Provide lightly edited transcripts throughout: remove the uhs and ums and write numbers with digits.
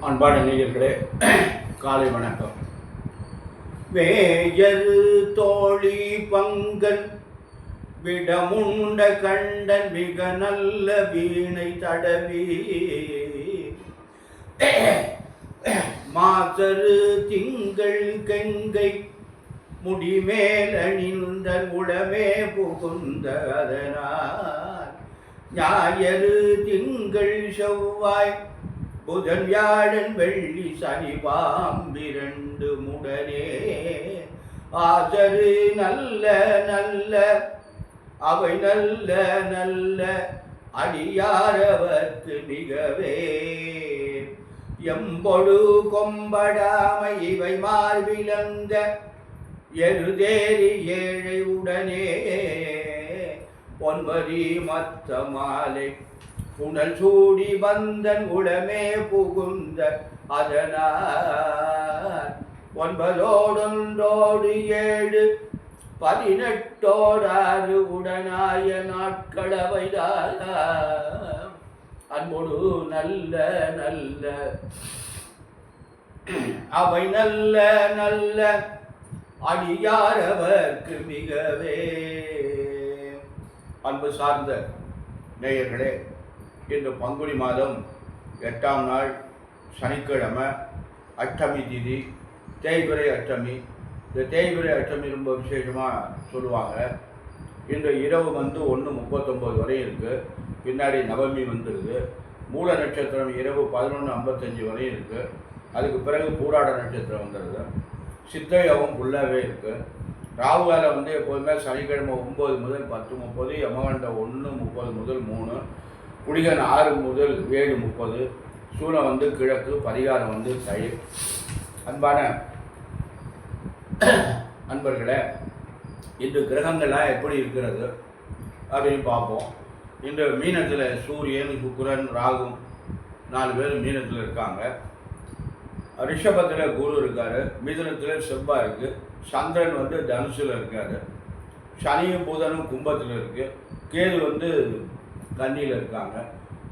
அன்பான நேயர்களே, காலை வணக்கம். வேயரு தோழி பங்கன் விடமுண்ட கண்டன் மிக நல்ல வீணை தடவி மாசரு திங்கள் கெங்கை முடிமேல் அணிந்த உளமே புகுந்த அதனால் ஞாயிறு திங்கள் செவ்வாய் புதன் வியாழன் வெள்ளி சனி பாம்பிரண்டு முடனே ஆசரு நல்ல நல்ல அவை நல்ல நல்ல அடியாரவர்க்கு மிகவே எம்பொடு கொம்படாமை இவை மார்பிலங்க எருதேறி ஏழை உடனே பொன்வரி மத்த மாலை புனல் சூடி வந்தன் உளமே புகுந்த அதனால் 9 7 18 உடனாய நாட்களவைதான் அன்போடு நல்ல நல்ல அவை நல்ல நல்ல அடியாரவர்க்கு மிகவே. அன்பு சார்ந்த நேயர்களே, இன்று பங்குனி மாதம் 8ஆம் நாள் சனிக்கிழமை, அஷ்டமி திதி, தேய்பிறை அஷ்டமி. இந்த தேய்பிறை அஷ்டமி ரொம்ப விசேஷமாக சொல்லுவாங்க. இன்று இரவு 1:39 வரை இருக்குது. பின்னாடி நவமி வந்துடுது. மூல நட்சத்திரம் இரவு 11:55 வரை இருக்குது. அதுக்கு பிறகு பூராட நட்சத்திரம் வந்துடுது. சித்த யோகம் ஃபுல்லாகவே இருக்குது. ராகு காலம் எப்போதுமே சனிக்கிழமை 9 முதல் 10:30, யமகண்டம் 1:30 முதல் 3, குடிகன் 6 முதல் 7:30, சூலம் கிழக்கு, பரிகாரம் தயிர். அன்பான அன்பர்களே, இன்று கிரகங்கள்லாம் எப்படி இருக்கிறது அப்படின்னு பார்ப்போம். இன்று மீனத்தில் சூரியன், சுக்கிரன், ராகு 4 பேர் மீனத்தில் இருக்காங்க. ரிஷபத்தில் குரு இருக்கார். மிதுனத்தில் செவ்வாய் இருக்குது. சந்திரன் தனுசில் இருக்கார். சனியும் புதனும் கும்பத்தில் இருக்குது. கேது கன்னியில் இருக்காங்க.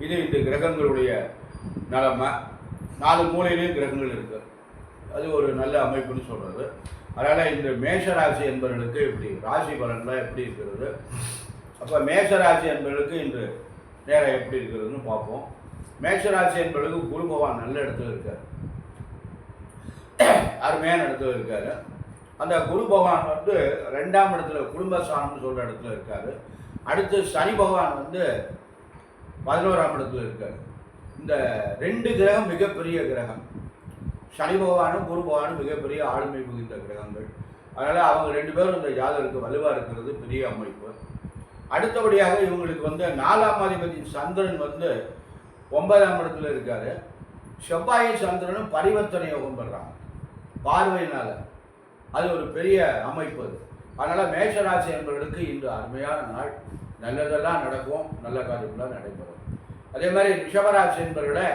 இது இந்த கிரகங்களுடைய நிலைமை. 4 மூலையிலையும் கிரகங்கள் இருக்குது. அது ஒரு நல்ல அமைப்புன்னு சொல்கிறது. அதனால் இந்த மேஷராசி என்பவர்களுக்கு இப்படி ராசி பலன்லாம் எப்படி இருக்கிறது, அப்போ மேஷராசி என்பவர்களுக்கு இன்று நேரம் எப்படி இருக்கிறதுன்னு பார்ப்போம். மேஷராசி என்பவர்களுக்கு குரு பகவான் நல்ல இடத்துல இருக்கார், அருமையான இடத்துல இருக்கார். அந்த குரு பகவான் 2ஆம் இடத்துல குடும்பஸ்தானம்னு சொல்கிற இடத்துல இருக்கார். அடுத்து சனி பகவான் 11ஆம் இடத்துல இருக்கார். இந்த 2 கிரகம் மிகப்பெரிய கிரகம். சனி பகவானும் குரு பகவானும் மிகப்பெரிய ஆளுமை மிகுந்த கிரகங்கள். அதனால் அவங்க 2 பேரும் இந்த ஜாதகருக்கு வலுவாக இருக்கிறது பெரிய அமைப்பு. அடுத்தபடியாக இவங்களுக்கு 4ஆம் அதிபதி சந்திரன் 9ஆம் இடத்துல இருக்கார். செவ்வாயும் சந்திரனும் பரிவர்த்தனை யோகம் பெறாங்க பார்வையினால். அது ஒரு பெரிய அமைப்பு. அது அதனால் மேஷராசி என்பவர்களுக்கு இன்று அருமையான நாள். நல்லதெல்லாம் நடக்கும், நல்ல காரியங்களாக நடைபெறும். அதே மாதிரி ரிஷபராசி என்பவர்களை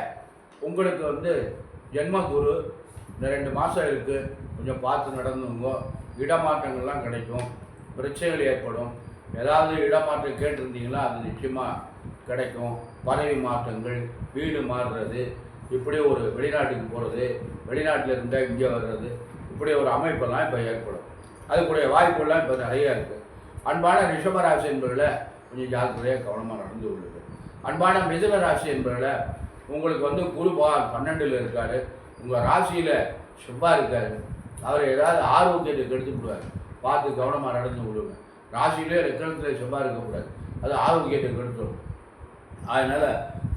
உங்களுக்கு ஜென்ம குரு இந்த 2 மாதம் இருக்குது. கொஞ்சம் பார்த்து நடந்துங்க. இடமாற்றங்கள்லாம் கிடைக்கும், பிரச்சனைகள் ஏற்படும். ஏதாவது இடமாற்றம் கேட்டிருந்தீங்களா அது நிச்சயமாக கிடைக்கும். பதவி மாற்றங்கள், வீடு மாறுறது, இப்படி ஒரு வெளிநாட்டுக்கு போகிறது, வெளிநாட்டில் இருந்தால் இங்கே வர்றது, இப்படி ஒரு அமைப்பெல்லாம் இப்போ ஏற்படும். அதுக்குடைய வாய்ப்புகள்லாம் இப்போ நிறையா இருக்குது. அன்பான ரிஷபராசி என்பவர்களை கொஞ்சம் ஜாக்கிரதையாக கவனமாக நடந்து கொள்ளுது. அன்பான மிதுன ராசி என்பவர்களை உங்களுக்கு குரு பகவான் 12ல் இருக்கார். உங்கள் ராசியில் செவ்வாய் இருக்கார். அவர் ஏதாவது ஆரோக்கியத்தை கெடுத்து விடுவார். பார்த்து கவனமாக நடந்து விடுங்க. ராசியிலே லக்னத்தில் செவ்வாய் இருக்கக்கூடாது, அது ஆரோக்கியத்தை கெடுத்துடும். அதனால்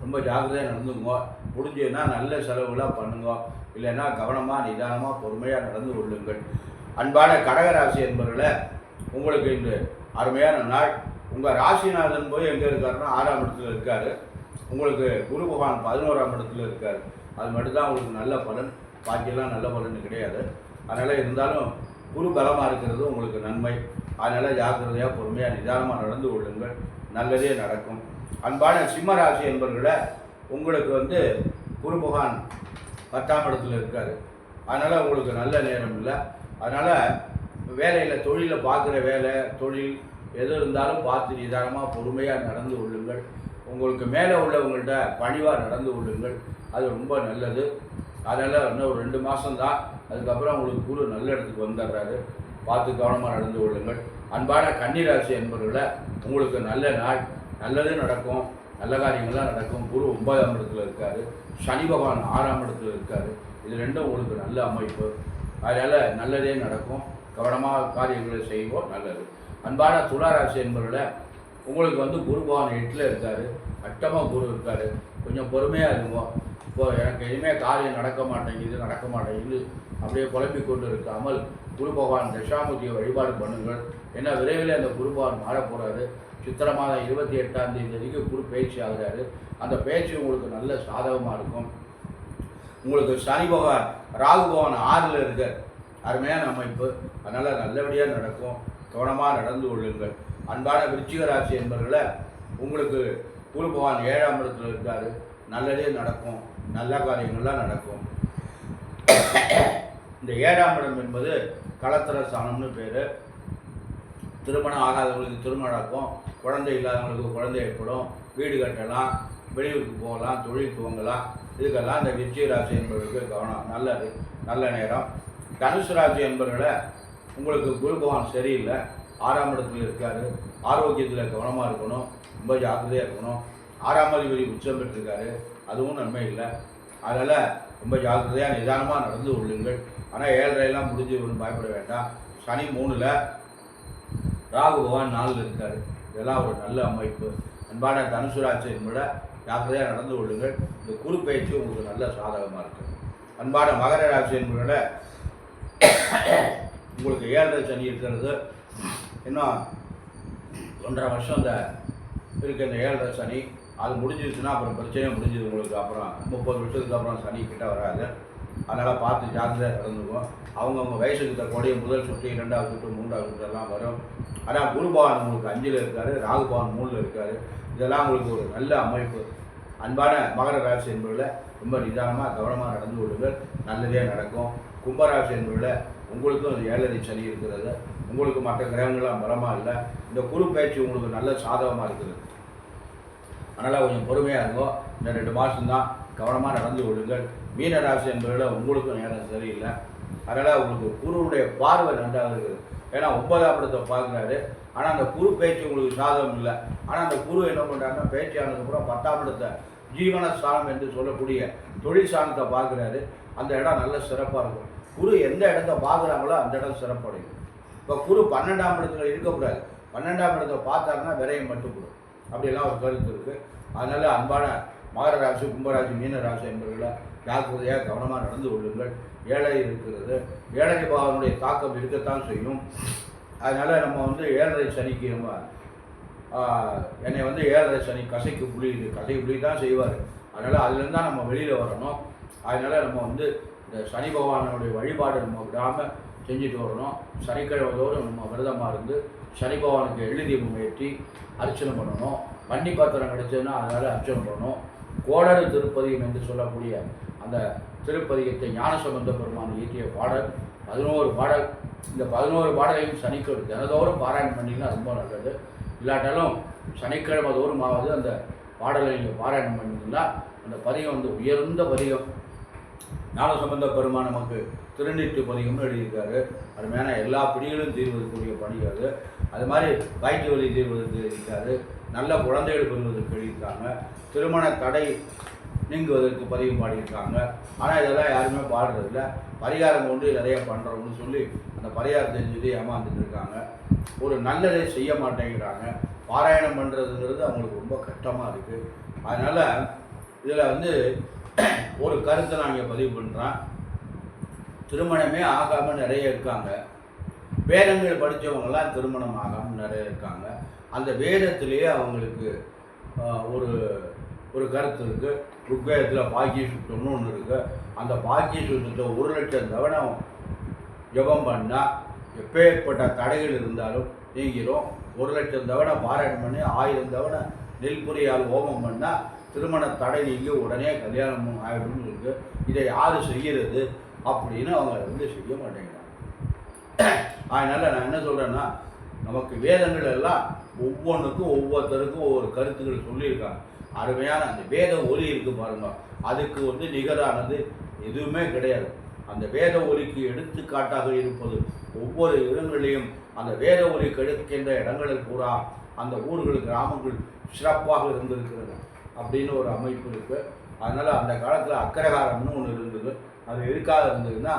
ரொம்ப ஜாக்கிரதையாக நடந்துங்க. முடிஞ்சதுன்னா நல்ல செலவுகளாக பண்ணுங்க. இல்லைன்னா கவனமாக நிதானமாக பொறுமையாக நடந்து கொள்ளுங்கள். அன்பான கடகராசி என்பவர்களை உங்களுக்கு இன்று அருமையான நாள். உங்கள் ராசிநாதன் போய் எங்கே இருக்காருன்னா 6ஆம் இடத்துல இருக்கார். உங்களுக்கு குரு பகவான் 11ஆம் இடத்துல இருக்கார். அது மட்டும்தான் உங்களுக்கு நல்ல பலன். பாக்கியெல்லாம் நல்ல பலன் கிடையாது. அதனால் இருந்தாலும் குரு பலமாக இருக்கிறது உங்களுக்கு நன்மை. அதனால் ஜாக்கிரதையாக பொறுமையாக நிதானமாக நடந்து கொள்ளுங்கள். நல்லதே நடக்கும். அன்பான சிம்ம ராசி என்பவர்களை உங்களுக்கு குரு பகவான் 10ஆம் இடத்துல இருக்கார். அதனால் உங்களுக்கு நல்ல நேரம் இல்லை. அதனால் வேலையில் தொழிலில் பார்க்குற வேலை தொழில் எது இருந்தாலும் பார்த்து நிதானமாக பொறுமையாக நடந்து கொள்ளுங்கள். உங்களுக்கு மேலே உள்ளவங்கள்ட்ட பணிவாக நடந்து கொள்ளுங்கள். அது ரொம்ப நல்லது. அதனால் இன்னும் ஒரு 2 மாதம்தான், அதுக்கப்புறம் உங்களுக்கு குரு நல்ல இடத்துக்கு வந்துடுறாரு. பார்த்து கவனமாக நடந்து கொள்ளுங்கள். அன்பான கன்னிராசி என்பவர்களை உங்களுக்கு நல்ல நாள், நல்லது நடக்கும், நல்ல காரியங்கள்லாம் நடக்கும். குரு 9ஆம் இடத்துல இருக்கார், சனி பகவான் 6ஆம் இடத்துல இருக்கார். இது ரெண்டும் உங்களுக்கு நல்ல அமைப்பு. அதனால் நல்லதே நடக்கும். கவனமாக காரியங்களை செய்வோம், நல்லது. அன்பான துளாராசி என்பவர்களை உங்களுக்கு குரு பகவான் 8ல் இருக்கார், அட்டமாக குரு இருக்கார். கொஞ்சம் பொறுமையாக இருக்கும். இப்போது எனக்கு இனிமேல் காரியம் நடக்க மாட்டேங்குது அப்படியே குழம்பிக் கொண்டு இருக்காமல் குரு பகவான் தசாமுதியை வழிபாடு பண்ணுங்கள். ஏன்னா விரைவில் அந்த குரு பகவான் மாறப்போகிறாரு. சித்திரை மாதம் 28ஆம் தேதி வரைக்கும் குரு பயிற்சி ஆகிறாரு. அந்த பயிற்சி உங்களுக்கு நல்ல சாதகமாக இருக்கும். உங்களுக்கு சனி பகவான் ராகு பகவான் 6ல் இருக்கார், அருமையான அமைப்பு. அதனால் நல்லபடியாக நடக்கும். கவனமாக நடந்து கொள்ளுங்கள். அன்பான விருச்சிக ராசி என்பவர்களை உங்களுக்கு குரு பகவான் 7ஆம் இடத்துல இருக்கார், நல்லதே நடக்கும், நல்ல காரியங்கள்லாம் நடக்கும். இந்த 7ஆம் இடம் என்பது களத்திர ஸ்தானம்னு பேர். திருமணம் ஆகாதவங்களுக்கு திருமணம் நடக்கும், குழந்தை இல்லாதவங்களுக்கு குழந்தை ஏற்படும், வீடு கட்டலாம், வெளியூருக்கு போகலாம், தொழில் துவங்கலாம். இதுக்கெல்லாம் இந்த விருச்சிக ராசி என்பவர்களுக்கு கவனம், நல்லது, நல்ல நேரம். தனுசு ராசி என்பவர்களை உங்களுக்கு குரு பகவான் சரியில்லை, 6ஆம் இடத்துல இருக்கார். ஆரோக்கியத்தில் கவனமாக இருக்கணும், ரொம்ப ஜாக்கிரதையாக இருக்கணும். 6ஆம் அதிபதி உச்சம் பெற்றிருக்காரு, அதுவும் நன்மை இல்லை. அதனால் ரொம்ப ஜாக்கிரதையாக நிதானமாக நடந்து கொள்ளுங்கள். ஆனால் 7:30 முடிஞ்சு ஒன்றும் பயப்பட வேண்டாம். சனி 3ல், ராகு பகவான் 4ல் இருக்கார். இதெல்லாம் ஒரு நல்ல அமைப்பு. அன்பான தனுசு ராசி என்பதை ஜாக்கிரதையாக நடந்து கொள்ளுங்கள். இந்த குரு பயிற்சி உங்களுக்கு நல்ல சாதகமாக இருக்குது. அன்பான மகர ராசி என்பதை உங்களுக்கு 7:30 சனி இருக்கிறது. இன்னும் 1.5 வருஷம் இந்த இருக்க இந்த 7:30 சனி அது முடிஞ்சிருச்சுன்னா அப்புறம் பிரச்சனையே முடிஞ்சுது உங்களுக்கு. அப்புறம் 30 வருஷத்துக்கு அப்புறம் சனி கிட்ட வராது. அதனால் பார்த்து ஜாக்கிரதையாக நடந்துக்கும். அவங்கவுங்க வயசுக்கு தக்கோடைய முதல் சுற்று, 2வது சுற்று, 3வது சுற்று எல்லாம் வரும். ஆனால் குரு பகவான் உங்களுக்கு 5ல் இருக்கார், ராகு பகவான் 3ல் இருக்கார். இதெல்லாம் உங்களுக்கு ஒரு நல்ல அமைப்பு. அன்பான மகர ராசி என்பதில் ரொம்ப நிதானமாக கவனமாக நடந்து கொள்ளுங்கள், நல்லதே நடக்கும். கும்பராசி என்பதில் உங்களுக்கும் 7:30 சனி இருக்கிறது. உங்களுக்கு மற்ற கிரகங்கள்லாம் பலமாக இல்லை. இந்த குரு பயிற்சி உங்களுக்கு நல்ல சாதகமாக இருக்குது. அதனால் கொஞ்சம் பொறுமையாக இருக்கும். இந்த 2 மாதம்தான், கவனமாக நடந்து கொள்ளுங்கள். மீன ராசி என்பதில் உங்களுக்கும் நேரம் சரியில்லை. அதனால் உங்களுக்கு குருவுடைய பார்வை நன்றாக இருக்குது. ஏன்னா 9ஆம் இடத்தை பார்க்குறாரு. ஆனால் அந்த குரு பயிற்சி உங்களுக்கு சாதகம் இல்லை. ஆனால் அந்த குரு என்ன பண்ணுறாருன்னா பயிற்சி ஆனதுக்கப்புறம் 10ஆம் இடத்தை ஜீவன ஸ்தானம் என்று சொல்லக்கூடிய தொழில் ஸ்தானத்தை பார்க்குறாரு. அந்த இடம் நல்ல சிறப்பாக இருக்கும். குரு எந்த இடத்த பார்க்குறாங்களோ அந்த இடம் சிறப்படையும். இப்போ குரு 12ஆம் இடத்துல இருக்கக்கூடாது. 12ஆம் இடத்தை பார்த்தாருன்னா விரையும் மட்டுப்படும். அப்படியெல்லாம் ஒரு கருத்து இருக்குது. அதனால் அன்பான மகர ராசி, கும்பராசி, மீன ராசி என்பவர்களை ஜாக்கிரதையாக கவனமாக நடந்து கொள்ளுங்கள். 7:30 இருக்கிறது. 7:30 பாவனுடைய தாக்கம் இருக்கத்தான் செய்யும். அதனால் நம்ம 7:30 சனிக்கு என்னை 7:30 சனி கசை புளி தான் செய்வார். அதனால் அதுலேருந்து தான் நம்ம வெளியில் வரணும். அதனால் நம்ம இந்த சனி பகவானுடைய வழிபாடு நம்ம விடாமல் செஞ்சுட்டு வரணும். சனிக்கிழமை தோறும் நம்ம விரதமாக இருந்து சனி பகவானுக்கு எள்ளு தீபம் ஏற்றி அர்ச்சனை பண்ணணும். வன்னி பாத்திரம் கிடைச்சதுன்னா அதனால் அர்ச்சனை பண்ணணும். கோடரு திருப்பதிகம் என்று சொல்லக்கூடிய அந்த திருப்பதிகத்தை ஞானசம்பந்த பெருமான் இயற்றிய பாடல் 11 பாடல். இந்த 11 பாடலையும் சனிக்கிழமை தினதோறும் பாராயணம் பண்ணிங்கன்னா ரொம்ப நல்லது. இல்லாட்டாலும் சனிக்கிழமை தோறுமாவது அந்த பாடலை நீங்கள் பாராயணம் பண்ணிங்கன்னா அந்த பதிகம் உயர்ந்த பதிகம். ஞானசம்பந்த பெருமான் நமக்கு திருநீற்று பதிகம்னு எழுதியிருக்காரு. அருமையான எல்லா பிடிகளும் தீர்வதற்குரிய பணி அது. அது மாதிரி வயிற்று வலி தீர்வதற்கு எழுதியிருக்காரு. நல்ல குழந்தைகள் பெறுவதற்கு எழுதியிருக்காங்க. திருமண தடை நீங்குவதற்கு பதிவு பாடியிருக்காங்க. ஆனால் இதெல்லாம் யாருமே பாடுறதில்ல. பரிகாரம் கொண்டு நிறைய பண்ணுறோம்னு சொல்லி அந்த பரிகாரத்தை செஞ்சு ஏமாந்துட்டு இருக்காங்க. ஒரு நல்லதை செய்ய மாட்டேங்கிறாங்க. பாராயணம் பண்ணுறதுங்கிறது அவங்களுக்கு ரொம்ப கஷ்டமாக இருக்குது. அதனால் இதில் ஒரு கருத்தை நான் இங்கே பதிவு பண்ணுறேன். திருமணமே ஆகாமல் நிறைய இருக்காங்க. வேதங்கள் படித்தவங்களாம் திருமணம் ஆகாமல் நிறைய இருக்காங்க. அந்த வேதத்திலேயே அவங்களுக்கு ஒரு கருத்து இருக்குது. ருக்வேதத்தில் பாக்கிய சுத்தம்னு ஒன்று இருக்குது. அந்த பாக்கிய சுத்தத்தை 1,00,000 தவணை ஜபம் பண்ணால் எப்பேற்பட்ட தடைகள் இருந்தாலும் நீங்கிடும். 1,00,000 தவணை பாராயணம் பண்ணி 1000 தவணை நெல்புரியால் ஹோமம் பண்ணால் திருமண தடை நீங்கி உடனே கல்யாணம் ஆகிடும்னு இருக்குது. இதை யார் செய்கிறது அப்படின்னு அவங்க செய்ய மாட்டேங்கிறாங்க. அதனால் நான் என்ன சொல்கிறேன்னா, நமக்கு வேதங்கள் எல்லாம் ஒவ்வொன்றுக்கும் ஒவ்வொருத்தருக்கும் ஒவ்வொரு கருத்துக்கள் சொல்லியிருக்காங்க. அருமையான அந்த வேத ஒலி இருக்குது பாருங்க, அதுக்கு நிகரானது எதுவுமே கிடையாது. அந்த வேத ஒலிக்கு எடுத்துக்காட்டாக இருப்பது ஒவ்வொரு இடங்களிலையும் அந்த வேத ஒலி கெடுக்கின்ற இடங்களில் பூரா அந்த ஊர்கள் கிராமங்கள் சிறப்பாக இருந்திருக்கிறது அப்படின்னு ஒரு அமைப்பு இருக்குது. அதனால் அந்த காலத்தில் அக்கரகாரம்னு ஒன்று இருந்தது. அது எதுக்காக இருந்ததுன்னா,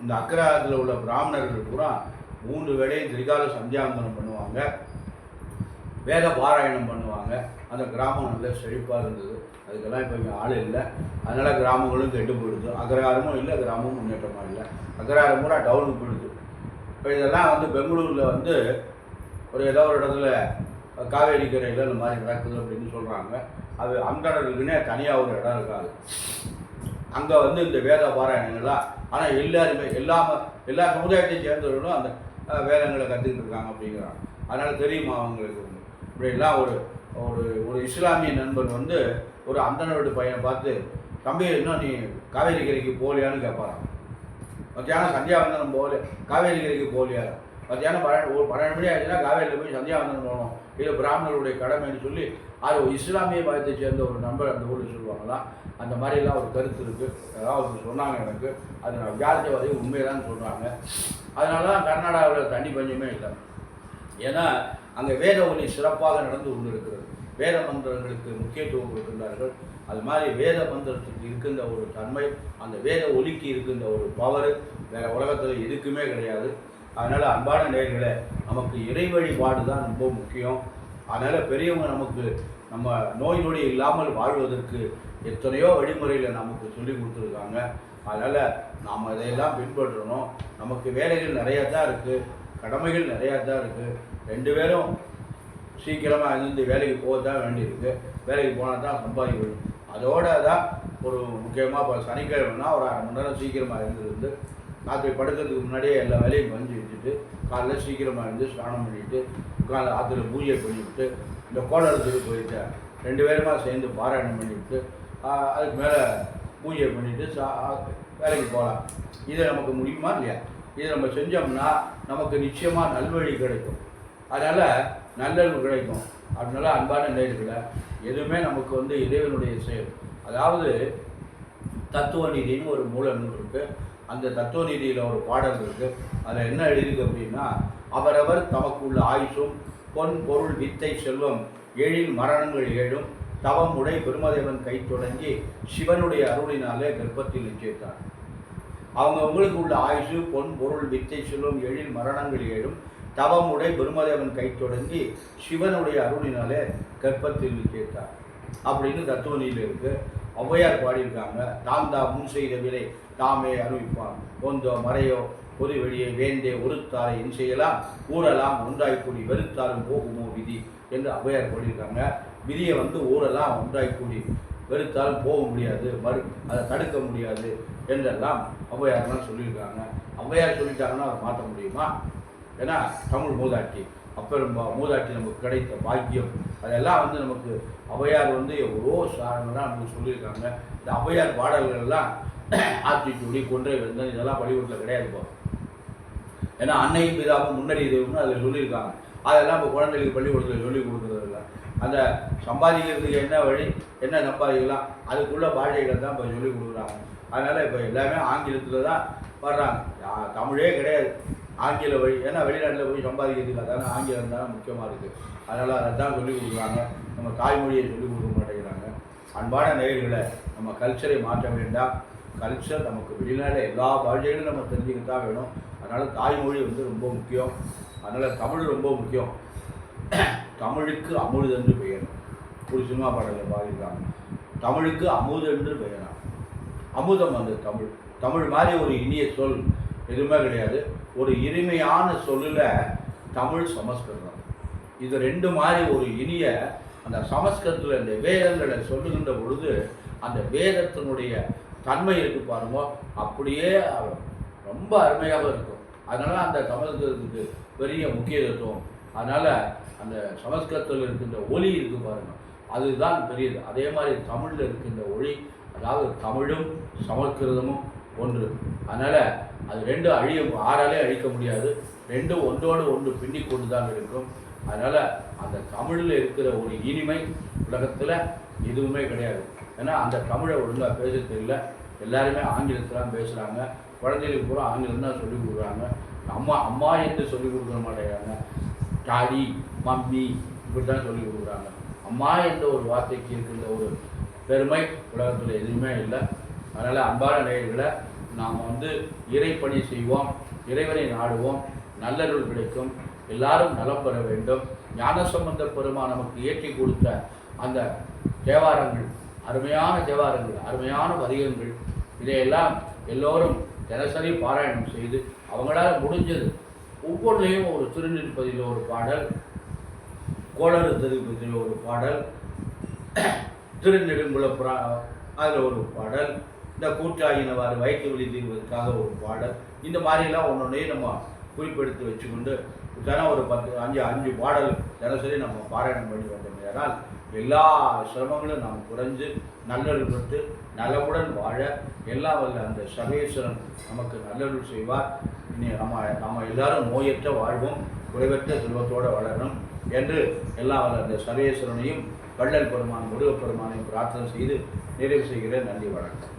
இந்த அக்கரகாரத்தில் உள்ள பிராமணர்கள் பூரா 3 வேளையும் திரிகால சந்தியாவந்தனம் பண்ணுவாங்க, வேத பாராயணம் பண்ணுவாங்க. அந்த கிராமம் நல்ல செழிப்பாக இருந்தது. அதுக்கெல்லாம் இப்போ இங்கே ஆள் இல்லை. அதனால் கிராமங்களும் கெட்டு போயிடுது. அக்ரஹாரமும் இல்லை, கிராமமும் முன்னேற்றமாக இல்லை. அக்ரஹாரம் பூரா டவுனுக்கு போயிடுது. இப்போ இதெல்லாம் வந்து பெங்களூரில் வந்து ஏதோ ஒரு இடத்துல காவேரி கரையில் இந்த மாதிரி நடக்குது அப்படின்னு சொல்கிறாங்க. அது அந்தணர்களுக்குன்னே தனியாக ஒரு இடம் இருக்காது. அங்கே வந்து இந்த வேத பாராயணங்கள்லாம், ஆனால் எல்லாருமே எல்லா சமுதாயத்தையும் சேர்ந்தவர்களும் அந்த வேதங்களை கற்றுக்கிட்டு இருக்காங்க அப்படிங்கிறாங்க. அதனால் தெரியுமா அவங்களுக்கு இப்படிலாம் ஒரு ஒரு ஒரு இஸ்லாமிய நண்பன் வந்து ஒரு அந்தனோட பையனை பார்த்து, தம்பி இன்னும் நீ காவேரி கரைக்கு போகலையான்னு கேட்பாரான். மத்தியானம் சந்தியாவந்தனம் போகல, காவேரி கரைக்கு போகலையா, மத்தியானம் 12 மணி ஆச்சுன்னா காவேரியில் போய் சந்தியாவந்தனம் போகணும், இது பிராமணருடைய கடமைன்னு சொல்லி அது ஒரு இஸ்லாமிய மதத்தை சேர்ந்த ஒரு நண்பர் அந்த ஊரில் சொல்லுவாங்களாம். அந்த மாதிரிலாம் ஒரு கருத்து இருக்குது. அதாவது சொன்னாங்க எனக்கு. அது நான் வியாஜவாதி உண்மையதான் சொல்கிறாங்க. அதனால தான் கர்நாடகாவில் தண்ணி பஞ்சமே இல்லை. ஏன்னா அங்கே வேத ஒலி சிறப்பாக நடந்து கொண்டு இருக்கிறது. வேத மந்திரங்களுக்கு முக்கியத்துவம் கொடுக்கின்றார்கள். அது மாதிரி வேத மந்திரத்துக்கு இருக்கின்ற ஒரு தன்மை, அந்த வேத ஒலிக்கு இருக்கின்ற ஒரு பவர் வேறு உலகத்தில் எதுக்குமே கிடையாது. அதனால் அன்பான நேயர்களே, நமக்கு இறை வழிபாடு தான் ரொம்ப முக்கியம். அதனால் பெரியவங்க நமக்கு நம்ம நோய் நொடி இல்லாமல் வாழ்வதற்கு எத்தனையோ வழிமுறையில் நமக்கு சொல்லி கொடுத்துருக்காங்க. அதனால் நாம் அதையெல்லாம் பின்பற்றணும். நமக்கு வேலைகள் நிறையா தான் இருக்குது, கடமைகள் நிறையா தான் இருக்குது. 2 பேரும் சீக்கிரமாக இருந்து வேலைக்கு போக தான் வேண்டியிருக்கு. வேலைக்கு போனால் தான் சம்பாதிக்கணும். அதோடு தான் ஒரு முக்கியமாக இப்போ சனிக்கிழமைனா ஒரு 1/2 மணி நேரம் சீக்கிரமாக இருந்துருந்து ராத்திரி படுக்கிறதுக்கு முன்னாடியே எல்லா வேலையும் பஞ்சு வச்சுட்டு காலைல சீக்கிரமாக இருந்து ஸ்நானம் பண்ணிவிட்டு காலை ஆற்றுல பூஜை பண்ணிவிட்டு இந்த கோலத்துக்கு போயிட்டு 2 பேருமா சேர்ந்து பாராயணம் பண்ணிவிட்டு அதுக்கு மேலே பூஜை பண்ணிவிட்டு வேலைக்கு போகலாம். இது நமக்கு முடியுமா இல்லையா? இதை நம்ம செஞ்சோம்னா நமக்கு நிச்சயமாக நல்வழி கிடைக்கும். அதனால் நல்லது கிடைக்கும். அதனால அன்பான நேயர்களே, எதுவுமே நமக்கு வந்து இறைவனுடைய செயல். அதாவது தத்துவ நீதினு ஒரு மூல நூல் இருக்குது. அந்த தத்துவ நீதியில் ஒரு பாடல் இருக்குது. அதில் என்ன எழுதிருக்கு அப்படின்னா, அவரவர் தமக்குள்ள ஆயுசும் பொன் பொருள் வித்தை செல்வம் எழில் மரணங்கள் 7 தவம் உடை பெருமதேவன் கை தொடங்கி சிவனுடைய அருளினாலே கர்ப்பத்தில் நிச்சயித்தார். அவங்களுக்கு உள்ள ஆயுசு பொன் பொருள் வித்தை செல்வம் எழில் மரணங்கள் 7 தவம் உடை பெருமதேவன் கை தொடங்கி சிவனுடைய அருளினாலே கர்ப்பத்தில் நிச்சயித்தார் அப்படின்னு தத்துவனியில் இருக்குது. ஔவையார் பாடியிருக்காங்க. தாம் முன் செய்த விலை தாமே அறிவிப்பான், பொந்தோ மறையோ பொது வெளியை வேண்டே ஒருத்தாரை என் செய்யலாம் ஊரெல்லாம் ஒன்றாய்க்கூடி வெறுத்தாலும் போகுமோ விதி என்று ஔவையார் பாடியிருக்காங்க. விதியை வந்து ஊரெல்லாம் ஒன்றாய்க்கூடி வெறுத்தாலும் போக முடியாது, அதை தடுக்க முடியாது என்றெல்லாம் ஔவையார்லாம் சொல்லியிருக்காங்க. ஔவையார் சொல்லிட்டாங்கன்னா அதை மாற்ற முடியுமா? ஏன்னா தமிழ் மூதாட்டி, அப்புறம் மூதாட்டி நமக்கு கிடைத்த பாக்கியம், அதெல்லாம் வந்து நமக்கு ஔவையார் வந்து எவ்வளோ சாதனைலாம் நமக்கு சொல்லியிருக்காங்க. இந்த ஔவையார் பாடல்கள்லாம் ஆத்திச்சூடி கொன்றை வெந்தன் இதெல்லாம் பள்ளிக்கூடத்தில் கிடையாது இப்போ. ஏன்னா அன்னையும் பிதாவும் முன்னறி தெய்வம்னு அதில் சொல்லியிருக்காங்க. அதெல்லாம் இப்போ குழந்தைகளுக்கு பள்ளிக்கூடத்தில் சொல்லி கொடுக்குறது இல்லை. அந்த சம்பாதிக்கிறதுக்கு என்ன வழி, என்ன சம்பாதிக்கலாம், அதுக்குள்ள பாஷைகளை தான் இப்போ சொல்லி கொடுக்குறாங்க. அதனால் இப்போ எல்லாமே ஆங்கிலத்தில் தான் வர்றாங்க. தமிழே கிடையாது, ஆங்கில வழி. ஏன்னா வெளிநாட்டில் போய் சம்பாதிக்கிறதுக்கு அதான ஆங்கிலம் தானே முக்கியமாக இருக்குது. அதனால் அதை தான் சொல்லிக் கொடுக்குறாங்க. நம்ம தாய்மொழியை சொல்லிக் கொடுக்க மாட்டேங்கிறாங்க. அன்பான நேயர்களை, நம்ம கல்ச்சரை மாற்ற வேண்டாம். கல்ச்சர் நமக்கு வெளிநாடு எல்லா பாஷைகளும் நம்ம தெரிஞ்சுக்கிட்டு தான் வேணும். அதனால் தாய்மொழி வந்து ரொம்ப முக்கியம். அதனால் தமிழ் ரொம்ப முக்கியம். தமிழுக்கு அமுது என்று பெயர் ஒரு சினிமா பாடலில் பாடியிருக்காங்க. தமிழுக்கு அமுது என்று பெயராம். அமுதம் அந்த தமிழ். தமிழ் மாதிரி ஒரு இனிய சொல் எதுவுமே கிடையாது. ஒரு இனிமையான சொல்லில் தமிழ் சமஸ்கிருதம், இது 2 மாதிரி ஒரு இனிய அந்த சமஸ்கிருதத்தில் இந்த வேதங்களை சொல்லுகின்ற பொழுது அந்த வேதத்தினுடைய தன்மை இருக்கு பாருங்க, அப்படியே ரொம்ப அருமையாக இருக்கும். அதனால் அந்த சமஸ்கிருதத்துக்கு பெரிய முக்கியத்துவம். அதனால் அந்த சமஸ்கிருதத்தில் இருக்கின்ற ஒலி இருக்கு பாருங்கள், அதுதான் பெரியது. அதே மாதிரி தமிழில் இருக்கின்ற ஒளி, அதாவது தமிழும் சமஸ்கிருதமும் ஒன்று. அதனால் அது 2 ஆறாலே அழிக்க முடியாது. 2 ஒன்றோடு ஒன்று பின்னி கொண்டு தான் இருக்கும். அதனால் அந்த தமிழில் இருக்கிற ஒரு இனிமை உலகத்தில் எதுவுமே கிடையாது. ஏன்னா அந்த தமிழை ஒழுங்காக பேச தெரியல. எல்லாருமே ஆங்கிலத்தில் தான் பேசுகிறாங்க. குழந்தைகளுக்கு பூரா ஆங்கிலம் தான் சொல்லிக் கொடுக்குறாங்க. அம்மா அம்மா என்று சொல்லிக் கொடுக்க மாட்டேங்கிறாங்க. டாடி, மம்மி இப்படி தான் சொல்லிக் கொடுக்குறாங்க. அம்மா என்ற ஒரு வார்த்தைக்கு இருக்கின்ற ஒரு பெருமை உலகத்தில் எதுவுமே இல்லை. அதனால் அன்பான நேயர்களை நாம் இறைப்பணி செய்வோம், இறைவனை நாடுவோம், நல்லருள் கிடைக்கும், எல்லாரும் நலம் பெற வேண்டும். ஞானசம்பந்த பெருமான் நமக்கு இயற்றி கொடுத்த அந்த தேவாரங்கள், அருமையான தேவாரங்கள், அருமையான பதிகங்கள், இதையெல்லாம் எல்லோரும் தினசரி பாராயணம் செய்து அவங்களால் முடிஞ்சது ஒவ்வொன்றையும் ஒரு திருநெல்பதியில் ஒரு பாடல், கோளறு திருப்பதியில் ஒரு பாடல், திருநெடுங்குளப்புறா அதில் ஒரு பாடல், இந்த கூற்றாகினவாறு வயிற்று வலி தீர்வதற்காக ஒரு பாடல், இந்த மாதிரிலாம் ஒன்றொன்றையும் நம்ம குறிப்பெடுத்து வச்சுக்கொண்டு தினம் ஒரு 5 பாடல் தினசரி நம்ம பாராயணம் பண்ணி வந்தோம்னால் எல்லா சிரமங்களும் நாம் குறைஞ்சு நல்லருள் பெற்று நலமுடன் வாழ எல்லாம் வல்ல அந்த சர்வேஸ்வரன் நமக்கு நல்லருள் செய்வார். இனி நம்ம எல்லாரும் நோயற்ற வாழ்வோம், குறைவற்ற செல்வத்தோடு வளரணும் என்று எல்லாம் வல்ல அந்த சர்வேஸ்வரனையும் வள்ளல் பெருமான் முருகப்பெருமானையும் பிரார்த்தனை செய்து நிறைவு செய்கிறேன். நன்றி, வணக்கம்.